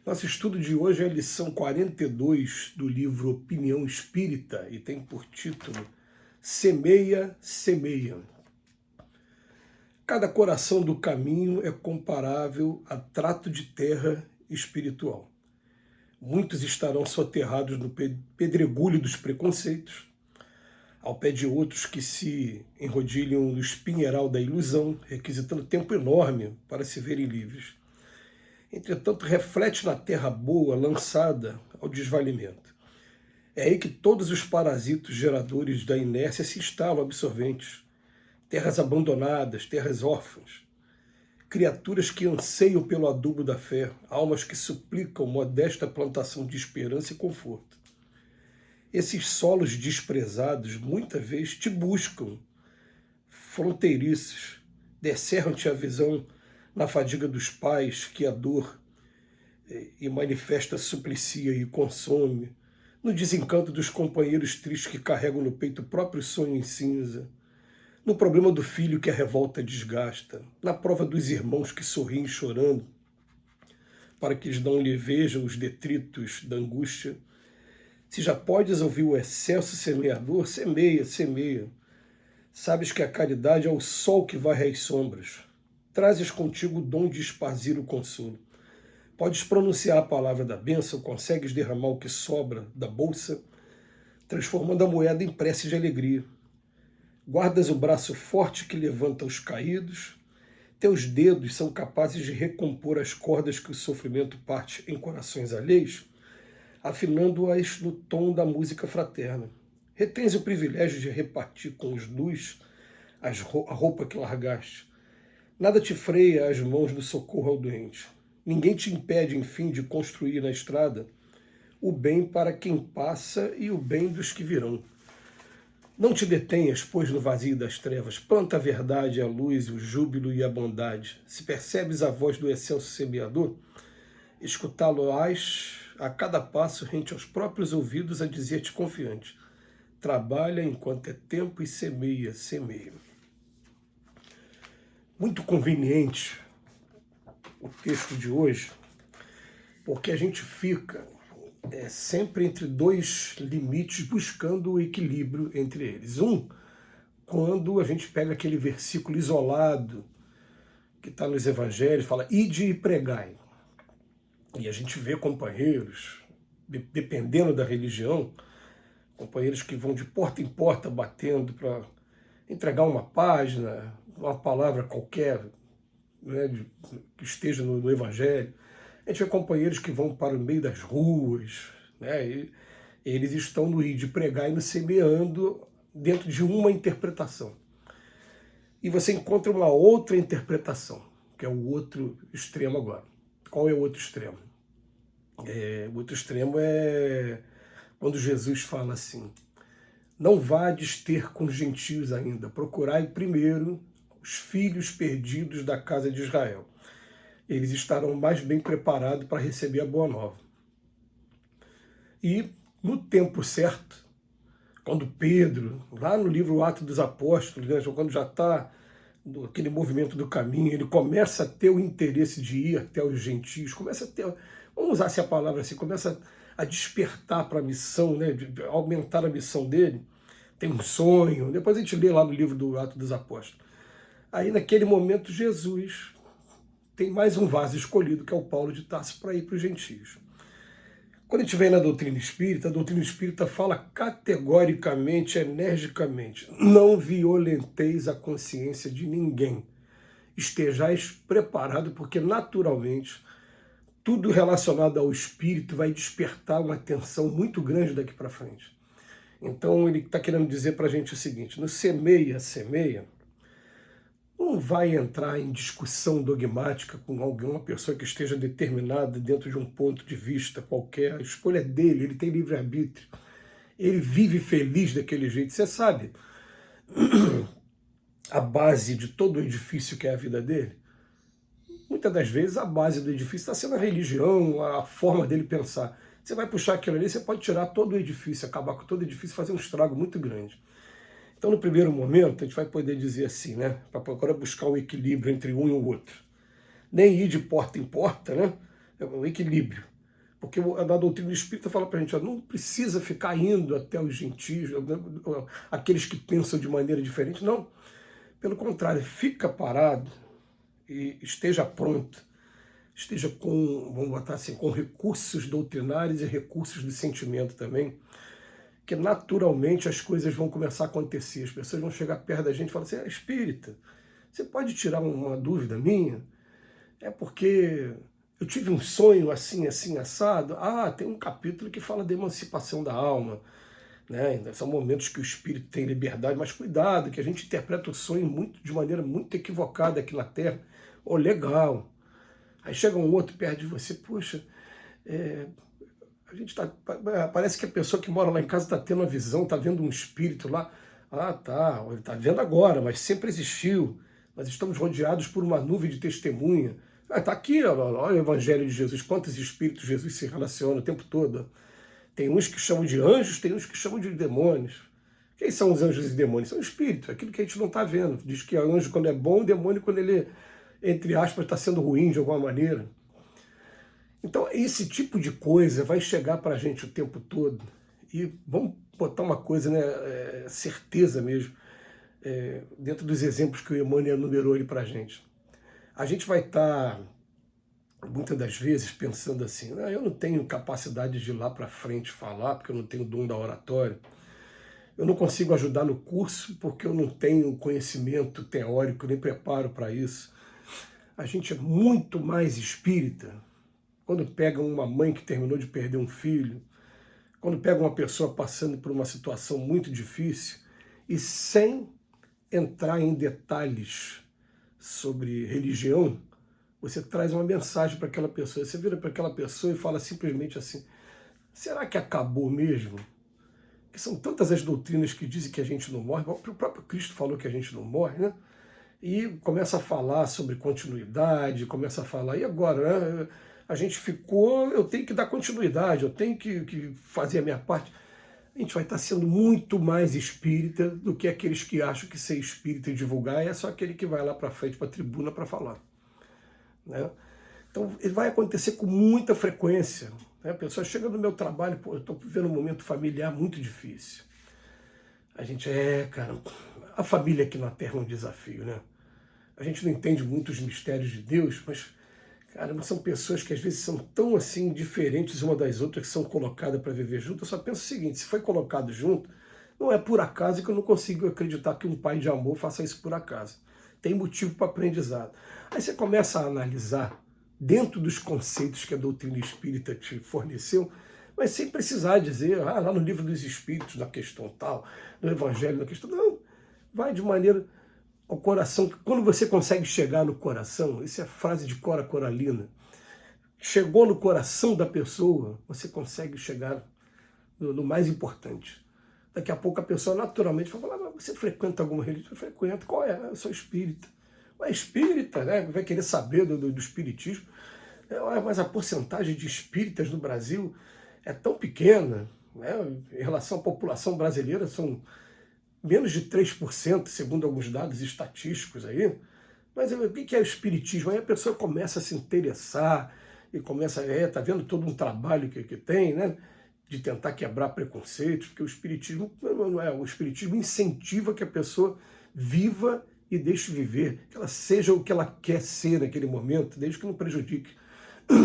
Nosso estudo de hoje é a lição 42 do livro Opinião Espírita e tem por título Semeia, Semeia. Cada coração do caminho é comparável a trato de terra espiritual. Muitos estarão soterrados no pedregulho dos preconceitos, ao pé de outros que se enrodilham no espinheiral da ilusão, requisitando tempo enorme para se verem livres. Entretanto, reflete na terra boa, lançada ao desvalimento. É aí que todos os parasitos geradores da inércia se instalam absorventes. Terras abandonadas, terras órfãs. Criaturas que anseiam pelo adubo da fé, almas que suplicam modesta plantação de esperança e conforto. Esses solos desprezados, muitas vezes, te buscam, fronteiriços, descerram-te a visão na fadiga dos pais, que a dor e manifesta suplicia e consome, no desencanto dos companheiros tristes que carregam no peito o próprio sonho em cinza, no problema do filho que a revolta desgasta, na prova dos irmãos que sorriem chorando, para que eles não lhe vejam os detritos da angústia. Se já podes ouvir o excelso semeador, semeia, semeia. Sabes que a caridade é o sol que varre as sombras. Trazes contigo o dom de esparzir o consolo. Podes pronunciar a palavra da bênção, consegues derramar o que sobra da bolsa, transformando a moeda em prece de alegria. Guardas o braço forte que levanta os caídos, teus dedos são capazes de recompor as cordas que o sofrimento parte em corações alheios, afinando-as no tom da música fraterna. Retens o privilégio de repartir com os nus a roupa que largaste. Nada te freia as mãos do socorro ao doente. Ninguém te impede, enfim, de construir na estrada o bem para quem passa e o bem dos que virão. Não te detenhas, pois, no vazio das trevas. Planta a verdade, a luz, o júbilo e a bondade. Se percebes a voz do excelso semeador, escutá-lo-ás a cada passo rente aos próprios ouvidos a dizer-te confiante: trabalha enquanto é tempo e semeia, semeia. Muito conveniente o texto de hoje, porque a gente fica sempre entre dois limites, buscando o equilíbrio entre eles. Quando a gente pega aquele versículo isolado que está nos evangelhos, fala, ide e pregai. E a gente vê companheiros, dependendo da religião, companheiros que vão de porta em porta batendo para entregar uma página, uma palavra qualquer, né, que esteja no Evangelho. A gente vê companheiros que vão para o meio das ruas, né, e eles estão no ir de pregar e no semeando dentro de uma interpretação. E você encontra uma outra interpretação, que é o outro extremo agora. Qual é o outro extremo? O outro extremo é quando Jesus fala assim: não vades ter com os gentios ainda, procurai primeiro os filhos perdidos da casa de Israel. Eles estarão mais bem preparados para receber a boa nova. E no tempo certo, quando Pedro, lá no livro Atos dos Apóstolos, né, quando já está aquele movimento do caminho, ele começa a ter o interesse de ir até os gentios, começa a ter, vamos usar essa palavra assim, começa a despertar para a missão, né, de aumentar a missão dele, tem um sonho, depois a gente lê lá no livro do Atos dos Apóstolos. Aí naquele momento Jesus tem mais um vaso escolhido, que é o Paulo de Tarso, para ir para os gentios. Quando a gente vem na doutrina espírita fala categoricamente, energicamente: não violenteis a consciência de ninguém. Estejais preparado, porque naturalmente tudo relacionado ao espírito vai despertar uma atenção muito grande daqui para frente. Então ele está querendo dizer para a gente o seguinte: no semeia, semeia, não vai entrar em discussão dogmática com alguma pessoa que esteja determinada dentro de um ponto de vista qualquer. A escolha é dele, ele tem livre-arbítrio. Ele vive feliz daquele jeito. Você sabe a base de todo o edifício que é a vida dele? Muitas das vezes a base do edifício está sendo a religião, a forma dele pensar. Você vai puxar aquilo ali, você pode tirar todo o edifício, acabar com todo o edifício e fazer um estrago muito grande. Então, no primeiro momento, a gente vai poder dizer assim, né, para procurar buscar o equilíbrio entre um e o outro. Nem ir de porta em porta, né, é o equilíbrio. Porque a doutrina espírita fala para a gente, ó, não precisa ficar indo até os gentios, aqueles que pensam de maneira diferente, não. Pelo contrário, fica parado e esteja pronto, esteja com, vamos botar assim, com recursos doutrinários e recursos de sentimento também, que naturalmente as coisas vão começar a acontecer. As pessoas vão chegar perto da gente e falar assim, espírita, você pode tirar uma dúvida minha? É porque eu tive um sonho assim, assim, assado. Ah, tem um capítulo que fala da emancipação da alma. Né? São momentos que o espírito tem liberdade, mas cuidado, que a gente interpreta o sonho de maneira muito equivocada aqui na Terra. Oh, legal. Aí chega um outro perto de você, poxa, a gente parece que a pessoa que mora lá em casa está tendo uma visão, está vendo um espírito lá. Ah, tá, ele está vendo agora, mas sempre existiu. Nós estamos rodeados por uma nuvem de testemunha. Está aqui, olha o Evangelho de Jesus, quantos espíritos Jesus se relaciona o tempo todo. Tem uns que chamam de anjos, tem uns que chamam de demônios. Quem são os anjos e demônios? São espíritos, aquilo que a gente não está vendo. Diz que é anjo quando é bom, demônio quando ele, entre aspas, está sendo ruim de alguma maneira. Então, esse tipo de coisa vai chegar para a gente o tempo todo. E vamos botar uma coisa, né, certeza mesmo, dentro dos exemplos que o Emmanuel enumerou ali para a gente. A gente vai estar, muitas das vezes, pensando assim, eu não tenho capacidade de ir lá para frente falar, porque eu não tenho dom da oratória. Eu não consigo ajudar no curso, porque eu não tenho conhecimento teórico, nem preparo para isso. A gente é muito mais espírita quando pega uma mãe que terminou de perder um filho, quando pega uma pessoa passando por uma situação muito difícil, e sem entrar em detalhes sobre religião, você traz uma mensagem para aquela pessoa. Você vira para aquela pessoa e fala simplesmente assim, será que acabou mesmo? Que são tantas as doutrinas que dizem que a gente não morre, o próprio Cristo falou que a gente não morre, né? E começa a falar sobre continuidade, começa a falar, e agora, né? A gente ficou, eu tenho que dar continuidade, eu tenho que fazer a minha parte. A gente vai estar sendo muito mais espírita do que aqueles que acham que ser espírita e divulgar é só aquele que vai lá para frente, para a tribuna, para falar. Né? Então, ele vai acontecer com muita frequência. Né? A pessoa chega no meu trabalho, pô, eu estou vivendo um momento familiar muito difícil. A gente, cara, a família aqui na Terra é um desafio, né? A gente não entende muito os mistérios de Deus, mas, cara, são pessoas que às vezes são tão assim diferentes uma das outras, que são colocadas para viver junto. Eu só penso o seguinte, se foi colocado junto, não é por acaso que eu não consigo acreditar que um pai de amor faça isso por acaso. Tem motivo para aprendizado. Aí você começa a analisar, dentro dos conceitos que a doutrina espírita te forneceu, mas sem precisar dizer, lá no livro dos Espíritos, na questão tal, no Evangelho, na questão... Não, vai de maneira ao coração. Quando você consegue chegar no coração, isso é frase de Cora Coralina, chegou no coração da pessoa, você consegue chegar no mais importante. Daqui a pouco a pessoa naturalmente vai falar, mas você frequenta alguma religião? Eu frequento. Qual é? Eu sou espírita. Mas espírita, né? Vai querer saber do espiritismo. Mas a porcentagem de espíritas no Brasil é tão pequena, né? Em relação à população brasileira, são menos de 3%, segundo alguns dados estatísticos aí. Mas o que é o espiritismo? Aí a pessoa começa a se interessar e começa, tá vendo todo um trabalho que tem, né? De tentar quebrar preconceitos, porque o espiritismo o espiritismo incentiva que a pessoa viva e deixe viver, que ela seja o que ela quer ser naquele momento, desde que não prejudique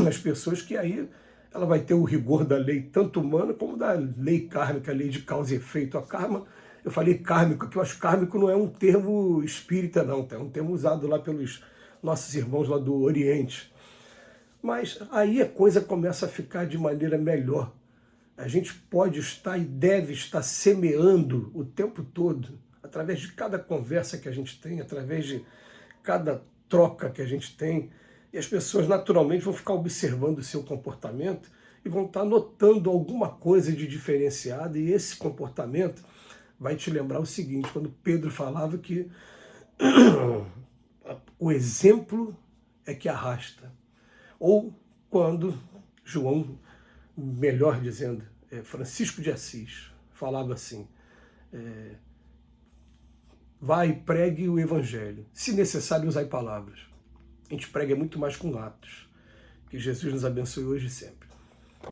as pessoas, que aí ela vai ter o rigor da lei, tanto humana como da lei kármica, a lei de causa e efeito. A karma, eu falei kármico, que eu acho kármico não é um termo espírita, não, é um termo usado lá pelos nossos irmãos lá do Oriente. Mas aí a coisa começa a ficar de maneira melhor. A gente pode estar e deve estar semeando o tempo todo, através de cada conversa que a gente tem, através de cada troca que a gente tem, e as pessoas naturalmente vão ficar observando o seu comportamento e vão estar notando alguma coisa de diferenciado, e esse comportamento vai te lembrar o seguinte, quando Pedro falava que o exemplo é que arrasta, ou quando João, melhor dizendo, Francisco de Assis falava assim, vai e pregue o Evangelho, se necessário usai palavras. A gente prega muito mais com atos. Que Jesus nos abençoe hoje e sempre.